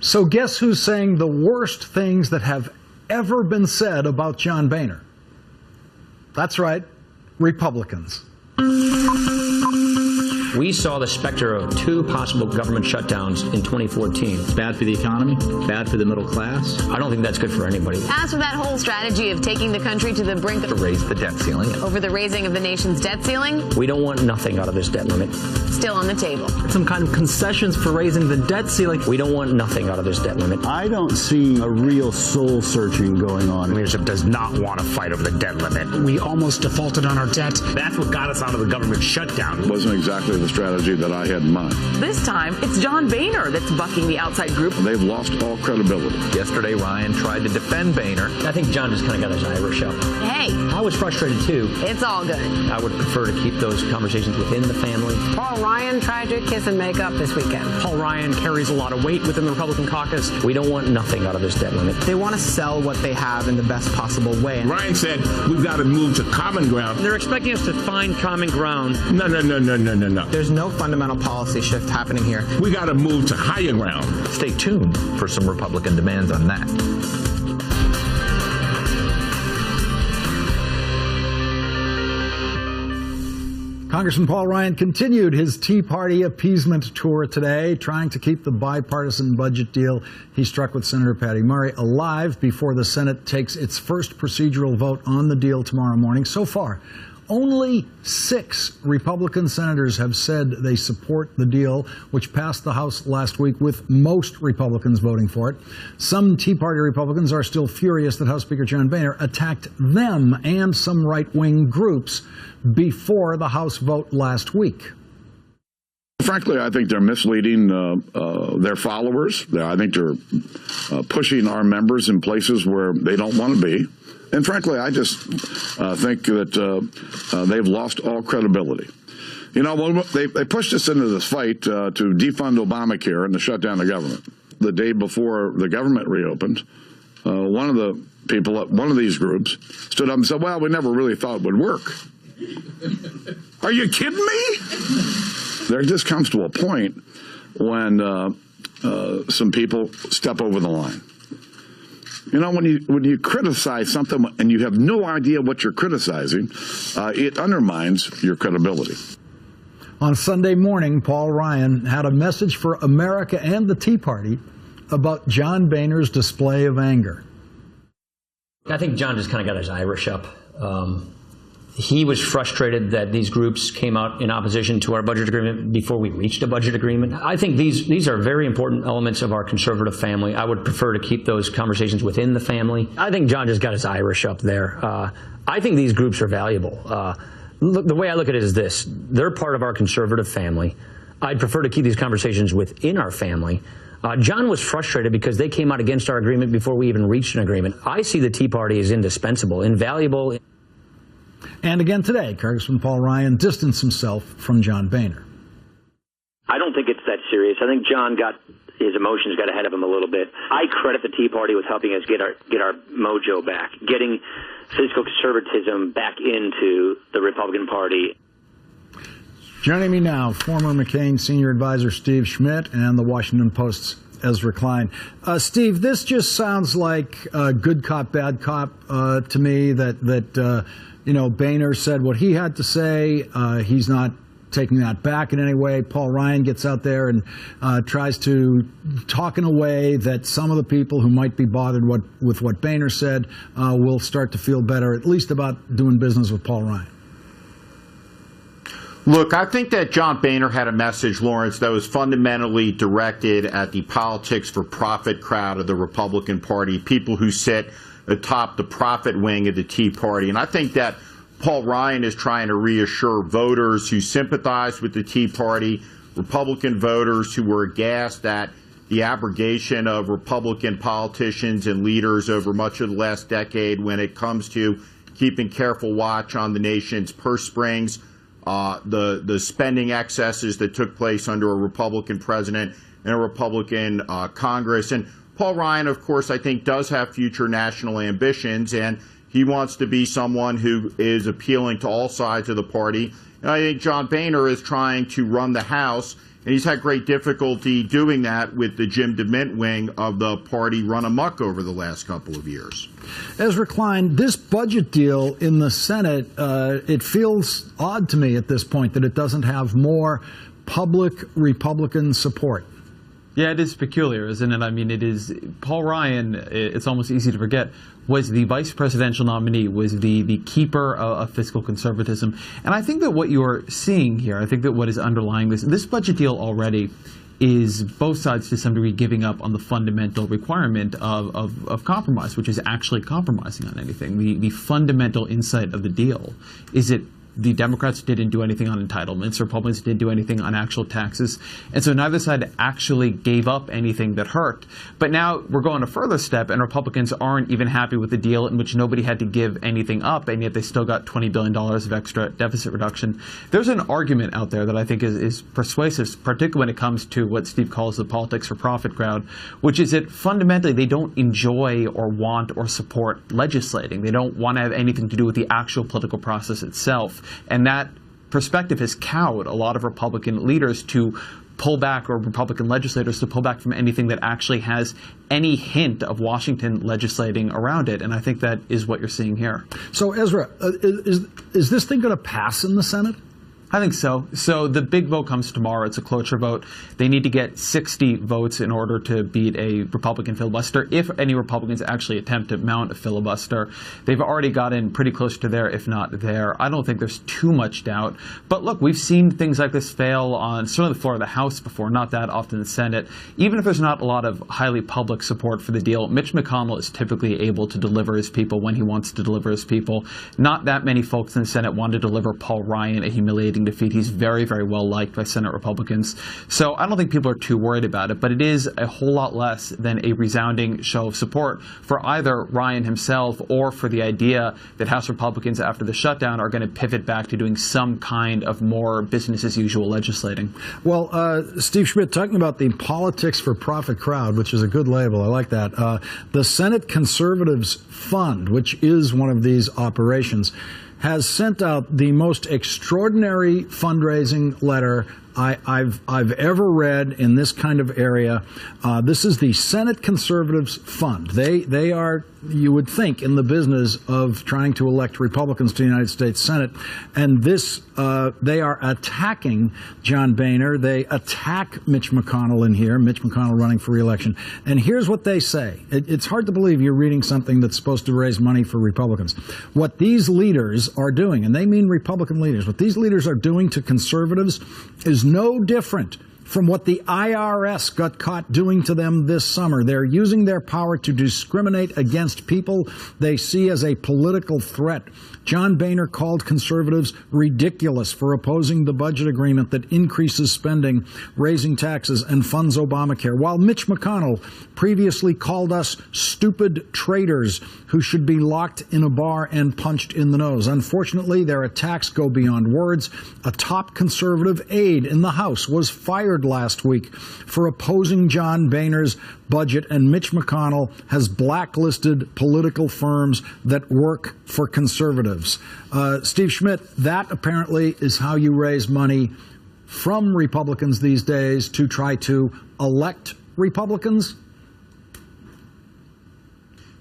So guess who's saying the worst things that have ever been said about John Boehner? That's right, Republicans. We saw the specter of 2 possible government shutdowns in 2014. It's bad for the economy, bad for the middle class. I don't think that's good for anybody. As for that whole strategy of taking the country to the brink of to raise the debt ceiling. over the raising of the nation's debt ceiling, We don't want nothing out of this debt limit. still on the table. Some kind of concessions for raising the debt ceiling. We don't want nothing out of this debt limit. I don't see a real soul searching going on. Leadership does not want to fight over the debt limit. We almost defaulted on our debt. That's what got us out of the government shutdown. It wasn't exactly the strategy that I had in mind. This time, it's John Boehner that's bucking the outside group. They've lost all credibility. Yesterday, Ryan tried to defend Boehner. I think John just kind of got his Irish up. Hey, I was frustrated too. it's all good. I would prefer to keep those conversations within the family. Paul Ryan tried to kiss and make up this weekend. Paul Ryan carries a lot of weight within the Republican caucus. We don't want nothing out of this debt limit. They want to sell what they have in the best possible way. Ryan said we've got to move to common ground. They're expecting us to find common ground. No. There's no fundamental policy shift happening here. We got to move to higher ground. Stay tuned for some Republican demands on that. Congressman Paul Ryan continued his Tea Party appeasement tour today, trying to keep the bipartisan budget deal he struck with Senator Patty Murray alive before the Senate takes its first procedural vote on the deal tomorrow morning. So far, only 6 Republican senators have said they support the deal, which passed the House last week, with most Republicans voting for it. Some Tea Party Republicans are still furious that House Speaker John Boehner attacked them and some right-wing groups before the House vote last week. Frankly, I think they're misleading their followers. I think they're pushing our members in places where they don't want to be. And frankly, I just think that they've lost all credibility. You know, they pushed us into this fight to defund Obamacare and to shut down the government. The day before the government reopened, one of the people at one of these groups stood up and said, well, we never really thought it would work. Are you kidding me? There just comes to a point when some people step over the line. You know, when you criticize something and you have no idea what you're criticizing, it undermines your credibility. On Sunday morning, Paul Ryan had a message for America and the Tea Party about John Boehner's display of anger. I think John just kind of got his Irish up. He was frustrated that these groups came out in opposition to our budget agreement before we reached a budget agreement. I think these are very important elements of our conservative family. I would prefer to keep those conversations within the family. I think John just got his Irish up there. I think these groups are valuable. Look, the way I look at it is this. They're part of our conservative family. I'd prefer to keep these conversations within our family. John was frustrated because they came out against our agreement before we even reached an agreement. I see the Tea Party as indispensable, invaluable. And again today, Congressman Paul Ryan distanced himself from John Boehner. I don't think it's that serious. I think John his emotions got ahead of him a little bit. I credit the Tea Party with helping us get our mojo back, getting fiscal conservatism back into the Republican Party. Joining me now, former McCain senior advisor Steve Schmidt and the Washington Post's Ezra Klein. Steve, this just sounds like good cop, bad cop to me. That Boehner said what he had to say. He's not taking that back in any way. Paul Ryan gets out there and tries to talk in a way that some of the people who might be bothered with what Boehner said will start to feel better, at least about doing business with Paul Ryan. Look, I think that John Boehner had a message, Lawrence, that was fundamentally directed at the politics for profit crowd of the Republican Party, people who sit atop the profit wing of the Tea Party. And I think that Paul Ryan is trying to reassure voters who sympathize with the Tea Party, Republican voters who were aghast at the abrogation of Republican politicians and leaders over much of the last decade when it comes to keeping careful watch on the nation's purse strings, the spending excesses that took place under a Republican president and a Republican Congress. And Paul Ryan, of course, I think does have future national ambitions, and he wants to be someone who is appealing to all sides of the party, And I think John Boehner is trying to run the House, and he's had great difficulty doing that with the Jim DeMint wing of the party run amok over the last couple of years. Ezra Klein, this budget deal in the Senate, it feels odd to me at this point that it doesn't have more public Republican support. Yeah, it is peculiar, isn't it? I mean, it is. Paul Ryan, it's almost easy to forget, was the vice presidential nominee, was the keeper of fiscal conservatism. And I think that what you're seeing here, I think that what is underlying this budget deal already is both sides to some degree giving up on the fundamental requirement of compromise, which is actually compromising on anything. The fundamental insight of the deal is that the Democrats didn't do anything on entitlements. Republicans didn't do anything on actual taxes. And so neither side actually gave up anything that hurt. But now we're going a further step, and Republicans aren't even happy with the deal in which nobody had to give anything up, and yet they still got $20 billion of extra deficit reduction. There's an argument out there that I think is persuasive, particularly when it comes to what Steve calls the politics for profit crowd, which is that fundamentally they don't enjoy or want or support legislating. They don't want to have anything to do with the actual political process itself. And that perspective has cowed a lot of Republican leaders to pull back, or Republican legislators to pull back from anything that actually has any hint of Washington legislating around it. And I think that is what you're seeing here. So, Ezra, is this thing going to pass in the Senate? I think so. So the big vote comes tomorrow. It's a cloture vote. They need to get 60 votes in order to beat a Republican filibuster, if any Republicans actually attempt to mount a filibuster. They've already gotten pretty close to there, if not there. I don't think there's too much doubt. But look, we've seen things like this fail on certainly the floor of the House before, not that often the Senate. Even if there's not a lot of highly public support for the deal, Mitch McConnell is typically able to deliver his people when he wants to deliver his people. Not that many folks in the Senate want to deliver Paul Ryan a humiliating defeat. He's very, very well liked by Senate Republicans. So I don't think people are too worried about it, but it is a whole lot less than a resounding show of support for either Ryan himself or for the idea that House Republicans after the shutdown are going to pivot back to doing some kind of more business as usual legislating. Well, Steve Schmidt, talking about the politics for profit crowd, which is a good label. I like that. The Senate Conservatives Fund, which is one of these operations, has sent out the most extraordinary fundraising letter I've ever read in this kind of area. This is the Senate Conservatives Fund. They are, you would think, in the business of trying to elect Republicans to the United States Senate. And this, they are attacking John Boehner. They attack Mitch McConnell in here, Mitch McConnell running for re-election. And here's what they say. It's hard to believe you're reading something that's supposed to raise money for Republicans. What these leaders are doing, and they mean Republican leaders, what these leaders are doing to conservatives is no different from what the IRS got caught doing to them this summer. They're using their power to discriminate against people they see as a political threat. John Boehner called conservatives ridiculous for opposing the budget agreement that increases spending, raising taxes, and funds Obamacare, while Mitch McConnell previously called us stupid traitors who should be locked in a bar and punched in the nose. Unfortunately, their attacks go beyond words. A top conservative aide in the House was fired last week for opposing John Boehner's budget, and Mitch McConnell has blacklisted political firms that work for conservatives. Steve Schmidt, that apparently is how you raise money from Republicans these days to try to elect Republicans?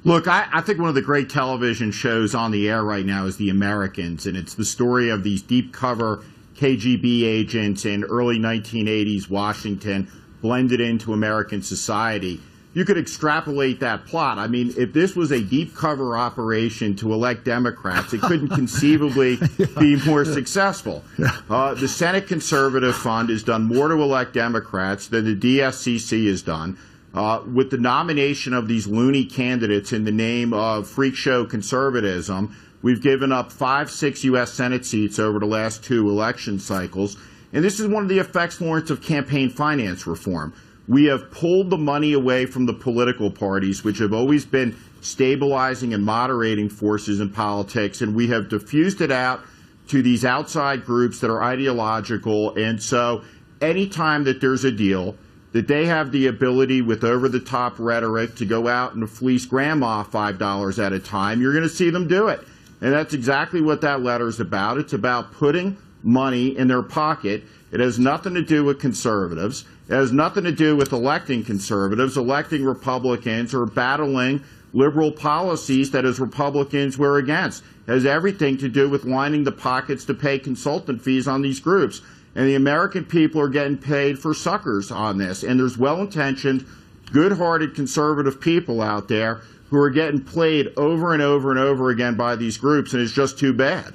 Look, I think one of the great television shows on the air right now is The Americans, and it's the story of these deep cover KGB agents in early 1980s Washington blended into American society. You could extrapolate that plot. I mean, if this was a deep cover operation to elect Democrats, it couldn't conceivably be more successful. The Senate Conservative Fund has done more to elect Democrats than the DSCC has done. With the nomination of these loony candidates in the name of freak show conservatism, we've given up 5-6 U.S. Senate seats over the last 2 election cycles. And this is one of the effects, Lawrence, of campaign finance reform. We have pulled the money away from the political parties, which have always been stabilizing and moderating forces in politics, and we have diffused it out to these outside groups that are ideological. And so anytime that there's a deal, that they have the ability with over-the-top rhetoric to go out and fleece grandma $5 at a time, you're going to see them do it. And that's exactly what that letter is about. It's about putting money in their pocket. It has nothing to do with conservatives. It has nothing to do with electing conservatives, electing Republicans, or battling liberal policies that as Republicans we're against. It has everything to do with lining the pockets to pay consultant fees on these groups. And the American people are getting paid for suckers on this. And there's well-intentioned, good-hearted conservative people out there who are getting played over and over and over again by these groups, and it's just too bad.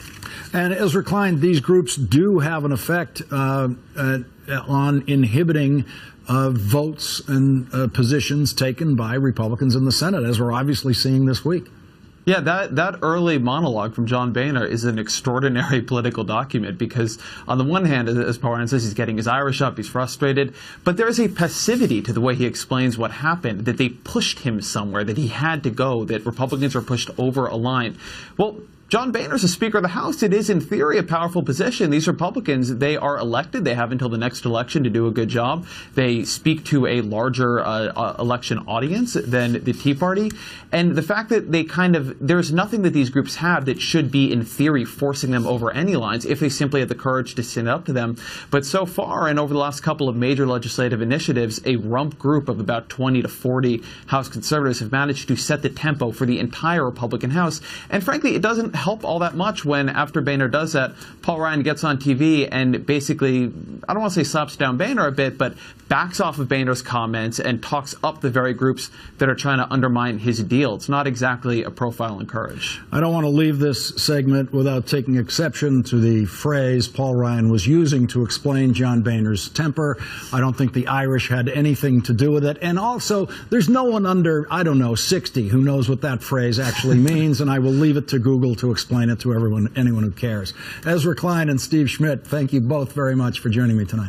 And Ezra Klein, these groups do have an effect on inhibiting votes and positions taken by Republicans in the Senate, as we're obviously seeing this week. Yeah, that early monologue from John Boehner is an extraordinary political document because, on the one hand, as Paul Ryan says, he's getting his Irish up, he's frustrated, but there is a passivity to the way he explains what happened, that they pushed him somewhere, that he had to go, that Republicans were pushed over a line. Well, John Boehner's the Speaker of the House. It is, in theory, a powerful position. These Republicans, they are elected. They have until the next election to do a good job. They speak to a larger election audience than the Tea Party. And the fact that they there's nothing that these groups have that should be, in theory, forcing them over any lines if they simply had the courage to stand up to them. But so far, and over the last couple of major legislative initiatives, a rump group of about 20 to 40 House conservatives have managed to set the tempo for the entire Republican House. And frankly, it doesn't help all that much when, after Boehner does that, Paul Ryan gets on TV and basically, I don't want to say slaps down Boehner a bit, but backs off of Boehner's comments and talks up the very groups that are trying to undermine his deal. It's not exactly a profile in courage. I don't want to leave this segment without taking exception to the phrase Paul Ryan was using to explain John Boehner's temper. I don't think the Irish had anything to do with it. And also, there's no one under, 60 who knows what that phrase actually means, and I will leave it to Google to explain it to anyone who cares. Ezra Klein and Steve Schmidt, thank you both very much for joining me tonight.